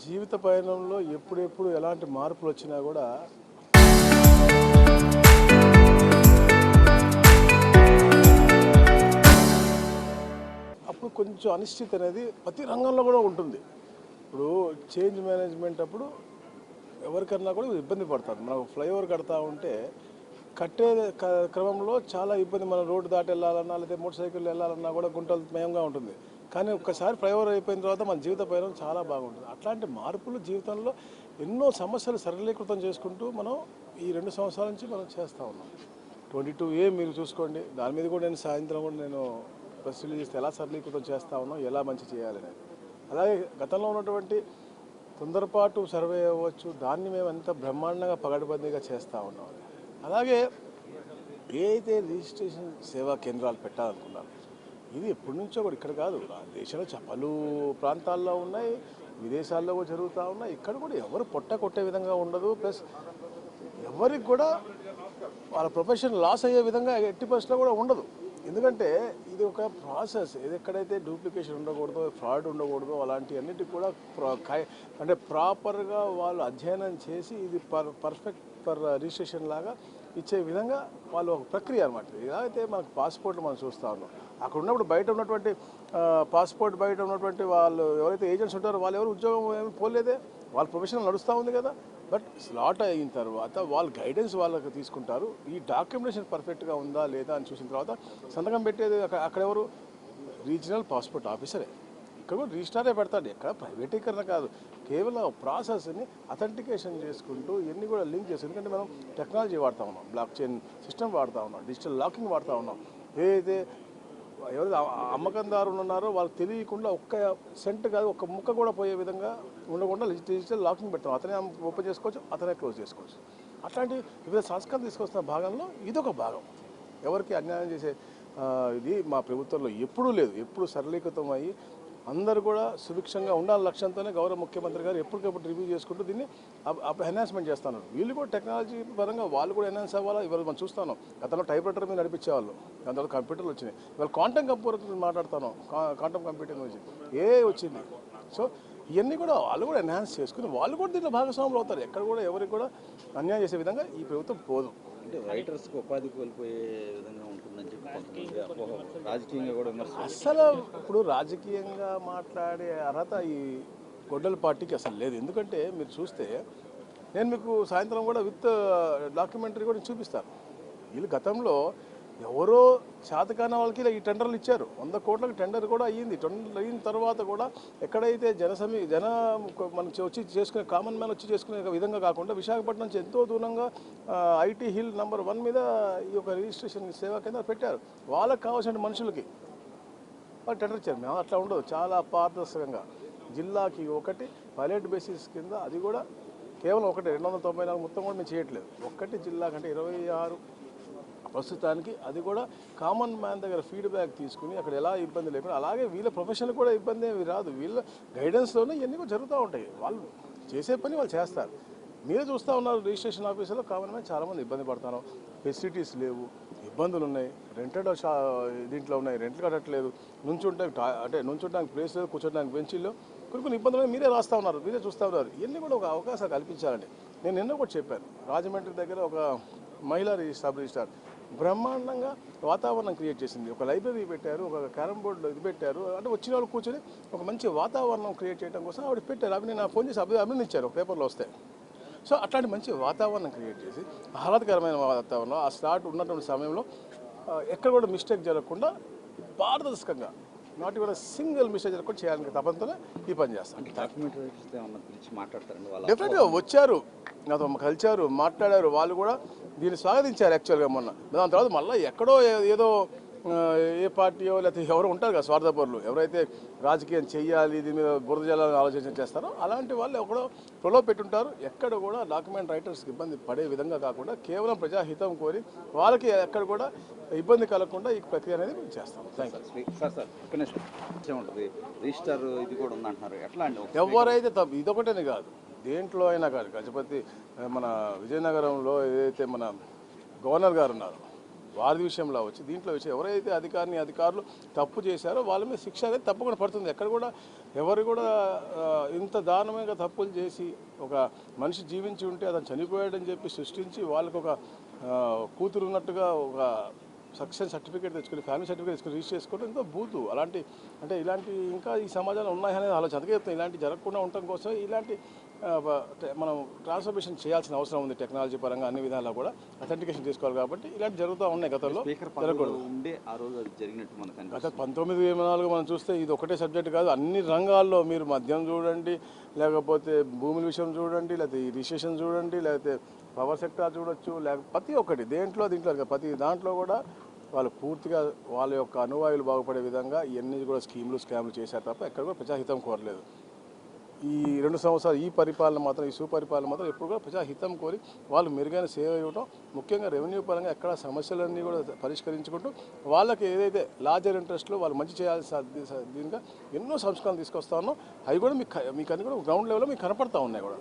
జీవిత పయనంలో ఎప్పుడెప్పుడు ఎలాంటి మార్పులు వచ్చినా కూడా అప్పుడు కొంచెం అనిశ్చితి అనేది ప్రతి రంగంలో కూడా ఉంటుంది. ఇప్పుడు చేంజ్ మేనేజ్మెంట్ అప్పుడు ఎవరికన్నా కూడా ఇబ్బంది పడతారు. మనం ఫ్లైఓవర్ కడతా ఉంటే కట్టే క్రమంలో చాలా ఇబ్బంది. మనం రోడ్డు దాటి వెళ్ళాలన్నా లేదా మోటార్ సైకిల్ వెళ్ళాలన్నా కూడా గుంటలు మయంగా ఉంటుంది. కానీ ఒక్కసారి ఫ్లైఓవర్ అయిపోయిన తర్వాత మన జీవిత పయనం చాలా బాగుంటుంది. అట్లాంటి మార్పులు జీవితంలో ఎన్నో సమస్యలు సరళీకృతం చేసుకుంటూ మనం ఈ 2 సంవత్సరాల నుంచి మనం చేస్తూ ఉన్నాం. 22A మీరు చూసుకోండి, దాని మీద కూడా నేను సాయంత్రం కూడా నేను ప్రెస్ రిలీజ్ చేస్తే ఎలా సరళీకృతం చేస్తూ ఉన్నాం, ఎలా మంచి చేయాలని. అలాగే గతంలో ఉన్నటువంటి తొందరపాటు సర్వే అవ్వచ్చు, దాన్ని మేము ఎంత బ్రహ్మాండంగా పగడబందీగా చేస్తూ ఉన్నాం. అలాగే ఏ అయితే రిజిస్ట్రేషన్ సేవా కేంద్రాలు పెట్టాలనుకున్నారు, ఇది ఎప్పటి నుంచో కూడా ఇక్కడ కాదు, దేశంలో పలు ప్రాంతాల్లో ఉన్నాయి, విదేశాల్లో కూడా జరుగుతూ ఉన్నాయి. ఇక్కడ కూడా ఎవరు పొట్ట కొట్టే విధంగా ఉండదు. ప్లస్ ఎవరికి కూడా వాళ్ళ ప్రొఫెషన్ లాస్ అయ్యే విధంగా ఎట్టి పరిస్థితుల్లో కూడా ఉండదు. ఎందుకంటే ఇది ఒక ప్రాసెస్. ఇది ఎక్కడైతే డూప్లికేషన్ ఉండకూడదో, ఫ్రాడ్ ఉండకూడదో, అలాంటి అన్నిటికి కూడా అంటే ప్రాపర్గా వాళ్ళు అధ్యయనం చేసి ఇది పర్ఫెక్ట్ రిజిస్ట్రేషన్ లాగా ఇచ్చే విధంగా వాళ్ళు ఒక ప్రక్రియ అనమాట. ఇలా అయితే మనకు పాస్పోర్ట్లు మనం చూస్తూ ఉన్నాం. అక్కడ ఉన్నప్పుడు బయట ఉన్నటువంటి పాస్పోర్ట్ బయట ఉన్నటువంటి వాళ్ళు ఎవరైతే ఏజెంట్స్ ఉంటారో వాళ్ళు ఎవరు ఉద్యోగం ఏమి పోలేదే, వాళ్ళ ప్రొఫెషన్ నడుస్తూ ఉంది కదా. బట్ స్లాట్ అయిన తర్వాత వాళ్ళ గైడెన్స్ వాళ్ళకి తీసుకుంటారు. ఈ డాక్యుమెంటేషన్ పర్ఫెక్ట్గా ఉందా లేదా అని చూసిన తర్వాత సంతకం పెట్టేది అక్కడెవరు, రీజనల్ పాస్పోర్ట్ ఆఫీసరే. ఇక్కడ కూడా రిజిస్టారే పెడతాడు. ఎక్కడ ప్రైవేటీకరణ కాదు, కేవలం ప్రాసెస్ని అథెంటికేషన్ చేసుకుంటూ ఇవన్నీ కూడా లింక్ చేసి. ఎందుకంటే మనం టెక్నాలజీ వాడుతూ ఉన్నాం, బ్లాక్ చైన్ సిస్టమ్ వాడుతూ ఉన్నాం, డిజిటల్ లాకింగ్ వాడుతూ ఉన్నాం. ఏదైతే ఎవరైతే అమ్మకందారులు ఉన్నారో వాళ్ళకి తెలియకుండా ఒక్క సెంట్ కాదు, ఒక్క ముక్క కూడా పోయే విధంగా ఉండకుండా డిజిటల్ లాకింగ్ పెడతాం. అతనే ఓపెన్ చేసుకోవచ్చు, అతనే క్లోజ్ చేసుకోవచ్చు. అట్లాంటి వివిధ సంస్కరణ తీసుకొస్తున్న భాగంలో ఇదొక భాగం. ఎవరికి అన్యాయం చేసే ఇది మా ప్రభుత్వంలో ఎప్పుడూ లేదు. ఎప్పుడు సరళీకృతం అయ్యి అందరూ కూడా సుభిక్షంగా ఉండాలని లక్ష్యంతోనే గౌరవ ముఖ్యమంత్రి గారు ఎప్పటికప్పుడు రివ్యూ చేసుకుంటూ దీన్ని ఎన్హాన్స్మెంట్ చేస్తున్నారు. వీళ్ళు కూడా టెక్నాలజీ పరంగా వాళ్ళు కూడా ఎన్హాన్స్ అవ్వాలా. ఇవాళ మనం చూస్తాను, గతంలో టైప్ రైటర్ మీద నడిపించేవాళ్ళు, దాని తర్వాత కంప్యూటర్లు వచ్చినాయి. ఇవాళ క్వాంటమ్ కంప్యూటర్ మాట్లాడుతాను, క్వాంటమ్ కంప్యూటింగ్ వచ్చి వచ్చింది. సో ఇవన్నీ కూడా వాళ్ళు కూడా ఎన్హాన్స్ చేసుకుని వాళ్ళు కూడా దీంట్లో భాగస్వాములు అవుతారు. ఎక్కడ కూడా ఎవరికి కూడా అన్యాయం చేసే విధంగా ఈ ప్రభుత్వం పోదు. అంటే రైటర్స్కి ఉపాధి కోల్పోయే విధంగా ఉంటుందని చెప్పి రాజకీయంగా కూడా అసలు ఇప్పుడు రాజకీయంగా మాట్లాడే అర్హత ఈ గొడ్డల పార్టీకి అసలు లేదు. ఎందుకంటే మీరు చూస్తే నేను మీకు సాయంత్రం కూడా విత్ డాక్యుమెంటరీ కూడా చూపిస్తాను. వీళ్ళు గతంలో ఎవరో శాతకాన వాళ్ళకి ఈ టెండర్లు ఇచ్చారు. 100 కోట్లకు టెండర్ కూడా అయ్యింది. టెండర్ అయిన తర్వాత కూడా ఎక్కడైతే జన మనకి వచ్చి చేసుకునే కామన్ మ్యాన్ వచ్చి చేసుకునే విధంగా కాకుండా విశాఖపట్నం నుంచి ఎంతో దూరంగా ఐటీ హిల్ నెంబర్ 1 మీద ఈ యొక్క రిజిస్ట్రేషన్ సేవా కేంద్రం పెట్టారు. వాళ్ళకి కావాల్సిన మనుషులకి వాళ్ళు టెండర్ ఇచ్చారు. మేము అట్లా ఉండదు, చాలా పారదర్శకంగా జిల్లాకి ఒకటి పైలట్ బేసిస్ కింద, అది కూడా కేవలం ఒకటి 294 మొత్తం కూడా మేము చేయట్లేదు. ఒక్కటి జిల్లా కంటే 26 ప్రస్తుతానికి, అది కూడా కామన్ మ్యాన్ దగ్గర ఫీడ్బ్యాక్ తీసుకుని అక్కడ ఎలా ఇబ్బంది లేకుండా, అలాగే వీళ్ళ ప్రొఫెషన్ కూడా ఇబ్బంది ఏమి రాదు. వీళ్ళ గైడెన్స్లోనే ఇవన్నీ కూడా జరుగుతూ ఉంటాయి. వాళ్ళు చేసే పని వాళ్ళు చేస్తారు. మీరే చూస్తూ ఉన్నారు, రిజిస్ట్రేషన్ ఆఫీసులో కామన్ మ్యాన్ చాలామంది ఇబ్బంది పడుతున్నారు. ఫెసిలిటీస్ లేవు, ఇబ్బందులు ఉన్నాయి, రెంటెడ్ దీంట్లో ఉన్నాయి, రెంట్లు కట్టట్లేదు, నుంచుంటానికి ప్లేస్ లేదు, కూర్చోడానికి బెంచీల్లో కొన్ని ఇబ్బందులు మీరే రాస్తూ ఉన్నారు, మీరే చూస్తూ ఉన్నారు. ఇవన్నీ కూడా ఒక అవకాశం కల్పించాలండి. నేను నిన్న కూడా చెప్పాను, రాజమండ్రి దగ్గర ఒక మహిళా సబ్ రిజిస్ట్రార్ బ్రహ్మాండంగా వాతావరణం క్రియేట్ చేసింది. ఒక లైబ్రరీ పెట్టారు, ఒక క్యారమ్ బోర్డు ఇది పెట్టారు. అంటే వచ్చిన వాళ్ళు కూర్చొని ఒక మంచి వాతావరణం క్రియేట్ చేయడం కోసం ఆవిడ పెట్టారు. అవి నేను ఫోన్ చేసి అభినందించారు, పేపర్లో వస్తే. సో అట్లాంటి మంచి వాతావరణం క్రియేట్ చేసి ఆహ్లాదకరమైన వాతావరణం ఆ స్టార్ట్ ఉన్నటువంటి సమయంలో ఎక్కడ కూడా మిస్టేక్ జరగకుండా పారదర్శకంగా నాట్ కూడా సింగిల్ మిస్టేక్ జరగకుండా చేయాలని తపంతోనే ఈ పని చేస్తాను. డెఫినెట్గా వచ్చారు, నాతో కలిశారు, మాట్లాడారు. వాళ్ళు కూడా దీన్ని స్వాగతించారు యాక్చువల్గా మొన్న. దాని తర్వాత మళ్ళీ ఎక్కడో ఏదో ఏ పార్టీయో లేకపోతే ఎవరో ఉంటారు కదా స్వార్థపరులు, ఎవరైతే రాజకీయం చెయ్యాలి దీని మీద బురద జల్లాలని ఆలోచన చేస్తారో అలాంటి వాళ్ళు ఎక్కడో ప్రలో పెట్టుంటారు. ఎక్కడ కూడా డాక్యుమెంట్ రైటర్స్కి ఇబ్బంది పడే విధంగా కాకుండా కేవలం ప్రజాహితం కోరి వాళ్ళకి ఎక్కడ కూడా ఇబ్బంది కలగకుండా ఈ ప్రక్రియ అనేది మేము చేస్తాం. Thank you. రిజిస్టర్ ఇది కూడా ఉందంటున్నారు, ఎట్లా అండి? ఎవరైతే తప్పు ఇదొకటేనే కాదు, దేంట్లో అయినా కాదు. గజపతి మన విజయనగరంలో ఏదైతే మన గవర్నర్ గారు ఉన్నారు, వారి విషయంలో వచ్చి దీంట్లో వచ్చి ఎవరైతే అధికారులు తప్పు చేశారో వాళ్ళ మీద శిక్ష అనేది తప్పకుండా పడుతుంది. ఎక్కడ కూడా ఎవరు కూడా ఇంత దారుణంగా తప్పులు చేసి ఒక మనిషి జీవించి ఉంటే అతను చనిపోయాడని చెప్పి సృష్టించి వాళ్ళకు ఒక కూతురు ఉన్నట్టుగా ఒక సక్సెస్ సర్టిఫికేట్ తెచ్చుకుని ఫ్యామిలీ సర్టిఫికేట్ తెచ్చుకుని రిజిస్టర్ చేసుకోవడం ఎంతో బూతు. ఇలాంటి ఇంకా ఈ సమాజంలో ఉన్నాయనేది ఆలోచన. అందుకే చెప్తాను, ఇలాంటి జరగకుండా ఉండటం కోసం ఇలాంటి మనం ట్రాన్స్ఫర్మేషన్ చేయాల్సిన అవసరం ఉంది. టెక్నాలజీ పరంగా అన్ని విధాలా కూడా అథెంటికేషన్ చేసుకోవాలి. కాబట్టి ఇలాంటి జరుగుతూ ఉన్నాయి. గతంలో జరగకూడదు. గత 1924 మనం చూస్తే ఇది ఒకటే సబ్జెక్ట్ కాదు, అన్ని రంగాల్లో మీరు మద్యం చూడండి, లేకపోతే భూముల విషయం చూడండి, లేకపోతే రిజిస్ట్రేషన్ చూడండి, లేకపోతే పవర్ సెక్టార్ చూడొచ్చు, లేకపోతే ప్రతి ఒక్కటి దీంట్లో ప్రతి దాంట్లో కూడా వాళ్ళు పూర్తిగా వాళ్ళ యొక్క అనువాయులు బాగుపడే విధంగా ఇవన్నీ కూడా స్కామ్లు చేశారు తప్ప ఎక్కడ కూడా ప్రజాహితం కోరలేదు. ఈ 2 సంవత్సరాలు ఈ సుపరిపాలన మాత్రం ఎప్పుడు కూడా ప్రజాహితం కోరి వాళ్ళు మెరుగైన సేవ ఇవ్వడం, ముఖ్యంగా రెవెన్యూ పరంగా ఎక్కడ సమస్యలన్నీ కూడా పరిష్కరించుకుంటూ వాళ్ళకి ఏదైతే లార్జర్ ఇంట్రెస్ట్లో వాళ్ళు మంచి చేయాల్సిన దీనిగా ఎన్నో సంస్కరణలు తీసుకొస్తా ఉన్నాం. అవి కూడా మీకు అన్ని కూడా గ్రౌండ్ లెవెల్లో మీకు కనపడతా ఉన్నాయి కూడా.